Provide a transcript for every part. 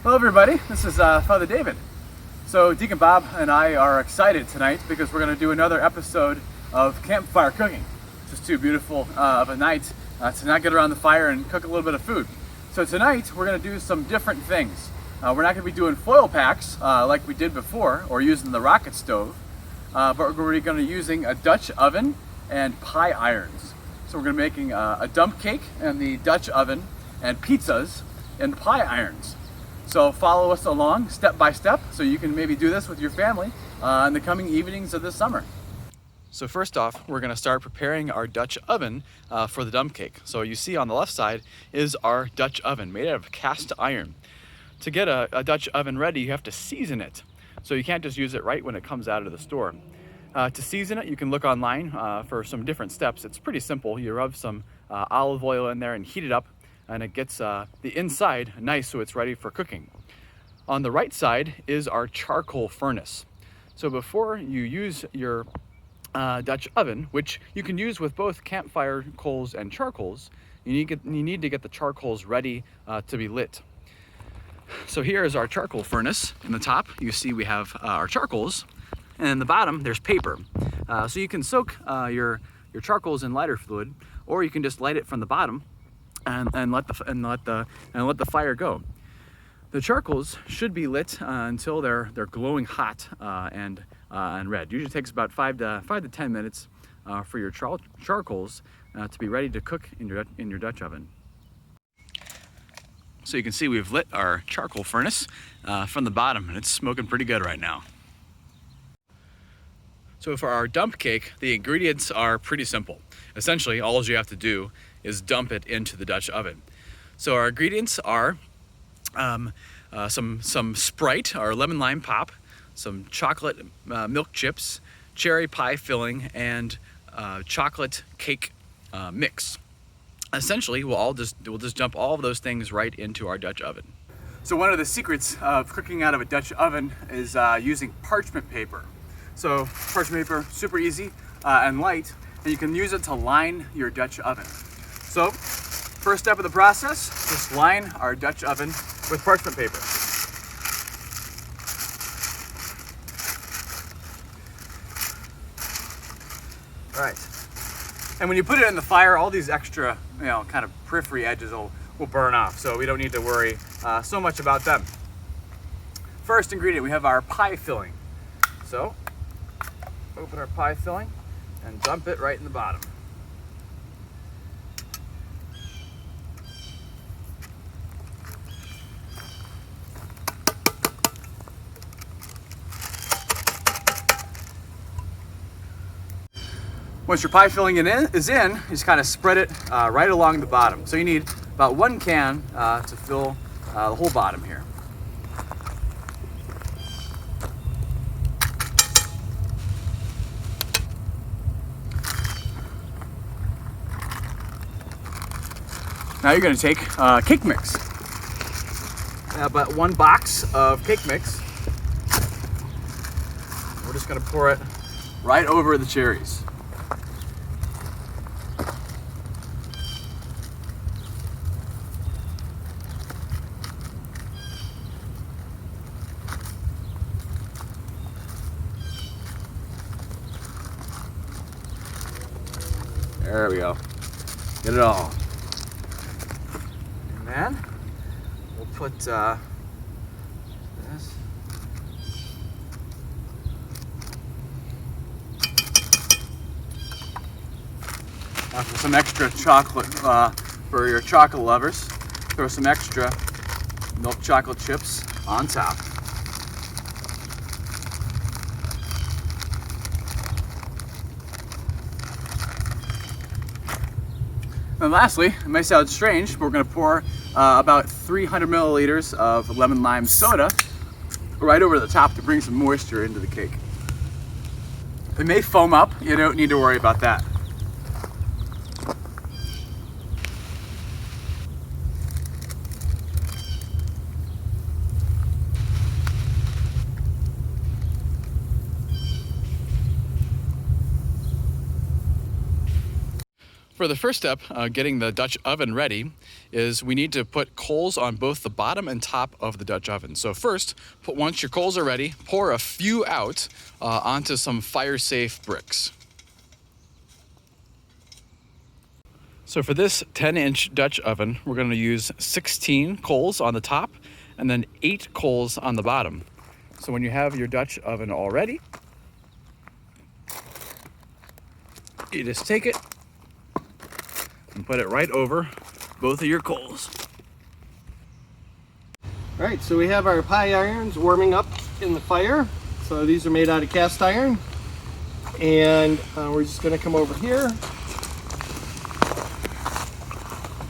Hello everybody, this is Father David. So Deacon Bob and I are excited tonight because we're going to do another episode of Campfire Cooking. It's just too beautiful of a night to not get around the fire and cook a little bit of food. So tonight we're going to do some different things. We're not going to be doing foil packs like we did before or using the rocket stove, but we're going to be using a Dutch oven and pie irons. So we're going to be making a dump cake in the Dutch oven and pizzas in pie irons. So follow us along step by step so you can maybe do this with your family in the coming evenings of this summer. So first off, we're going to start preparing our Dutch oven for the dump cake. So you see on the left side is our Dutch oven made out of cast iron. To get a Dutch oven ready, you have to season it. So you can't just use it right when it comes out of the store. To season it, you can look online for some different steps. It's pretty simple. You rub some olive oil in there and heat it up, and it gets the inside nice so it's ready for cooking. On the right side is our charcoal furnace. So before you use your Dutch oven, which you can use with both campfire coals and charcoals, you need to get the charcoals ready to be lit. So here is our charcoal furnace. In the top, you see we have our charcoals, and in the bottom there's paper. So you can soak your charcoals in lighter fluid, or you can just light it from the bottom and let the fire go. The charcoals should be lit until they're glowing hot and red. Usually takes about 5 to 10 minutes for your charcoals to be ready to cook in your Dutch oven. So you can see we've lit our charcoal furnace from the bottom, and it's smoking pretty good right now. So for our dump cake, the ingredients are pretty simple. Essentially, all you have to do is dump it into the Dutch oven. So our ingredients are some Sprite, or lemon lime pop, some chocolate milk chips, cherry pie filling, and chocolate cake mix. Essentially, we'll just dump all of those things right into our Dutch oven. So one of the secrets of cooking out of a Dutch oven is using parchment paper. So parchment paper, super easy and light, and you can use it to line your Dutch oven. So first step of the process, just line our Dutch oven with parchment paper. All right. And when you put it in the fire, all these extra, kind of periphery edges will burn off, so we don't need to worry so much about them. First ingredient, we have our pie filling. So, open our pie filling and dump it right in the bottom. Once your pie filling is in, you just kind of spread it right along the bottom. So you need about 1 can to fill the whole bottom here. Now you're going to take cake mix. About 1 box of cake mix. We're just going to pour it right over the cherries. There we go. Get it all. And then we'll put this. For some extra chocolate for your chocolate lovers, throw some extra milk chocolate chips on top. And lastly, it may sound strange, but we're going to pour about 300 milliliters of lemon lime soda right over the top to bring some moisture into the cake. It may foam up, you don't need to worry about that. For the first step, getting the Dutch oven ready, is we need to put coals on both the bottom and top of the Dutch oven. So first, once your coals are ready, pour a few out onto some fire-safe bricks. So for this 10-inch Dutch oven, we're going to use 16 coals on the top and then 8 coals on the bottom. So when you have your Dutch oven all ready, you just take it and put it right over both of your coals. All right, so we have our pie irons warming up in the fire. So these are made out of cast iron. And we're just gonna come over here.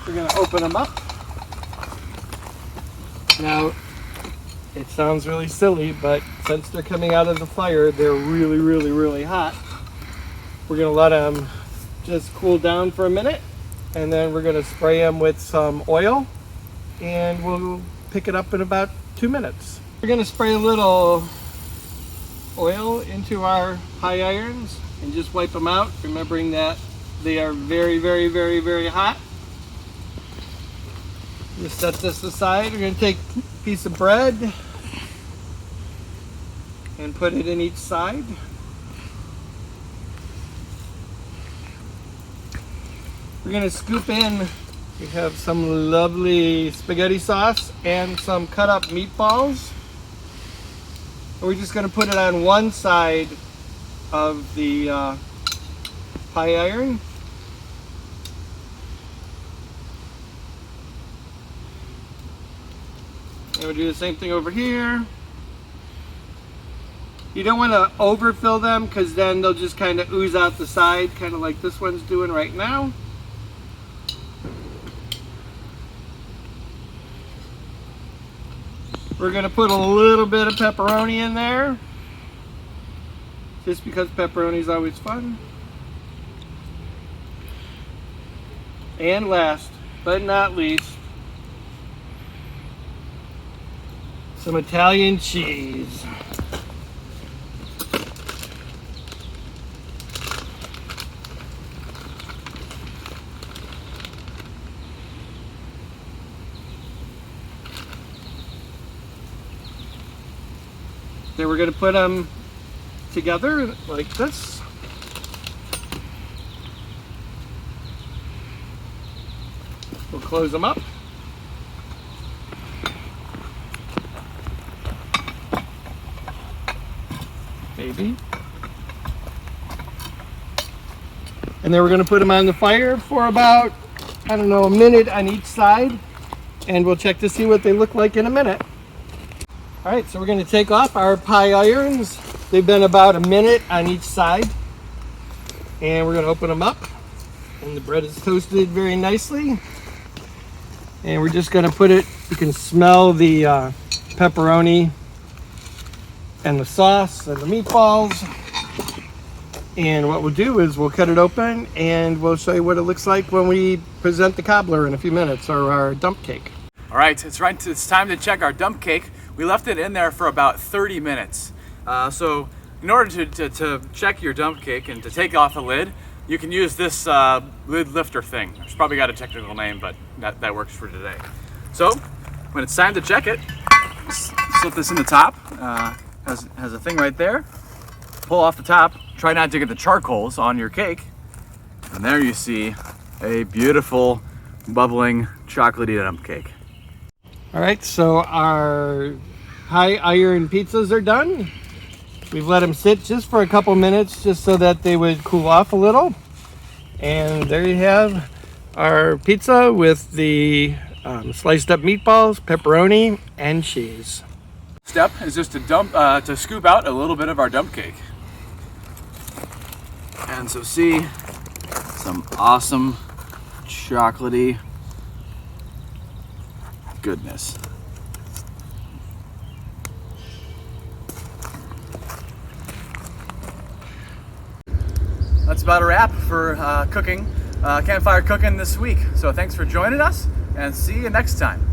We're gonna open them up. Now, it sounds really silly, but since they're coming out of the fire, they're really, really, really hot. We're gonna let them just cool down for a minute, and then we're gonna spray them with some oil, and we'll pick it up in about 2 minutes. We're gonna spray a little oil into our pie irons and just wipe them out, remembering that they are very, very, very, very hot. Just set this aside. We're gonna take a piece of bread and put it in each side. We're gonna scoop in, we have some lovely spaghetti sauce and some cut up meatballs. And we're just gonna put it on one side of the pie iron. And we'll do the same thing over here. You don't want to overfill them because then they'll just kind of ooze out the side, kind of like this one's doing right now. We're going to put a little bit of pepperoni in there, just because pepperoni is always fun. And last but not least, some Italian cheese. Then we're going to put them together like this. We'll close them up. Maybe. And then we're going to put them on the fire for about, I don't know, a minute on each side. And we'll check to see what they look like in a minute. All right, so we're going to take off our pie irons. They've been about a minute on each side. And we're going to open them up. And the bread is toasted very nicely. And we're just going to put it, you can smell the pepperoni and the sauce and the meatballs. And what we'll do is we'll cut it open and we'll show you what it looks like when we present the cobbler in a few minutes, or our dump cake. All right, it's time to check our dump cake. We left it in there for about 30 minutes. So in order to check your dump cake and to take off the lid, you can use this lid lifter thing. It's probably got a technical name, but that works for today. So when it's time to check it, slip this in the top. Has a thing right there. Pull off the top. Try not to get the charcoals on your cake. And there you see a beautiful, bubbling, chocolatey dump cake. All right, so our high iron pizzas are done. We've let them sit just for a couple minutes just so that they would cool off a little. And there you have our pizza with the sliced up meatballs, pepperoni, and cheese. Step is just to scoop out a little bit of our dump cake. And so see some awesome chocolatey goodness. That's about a wrap for Campfire Cooking this week. So thanks for joining us, and see you next time.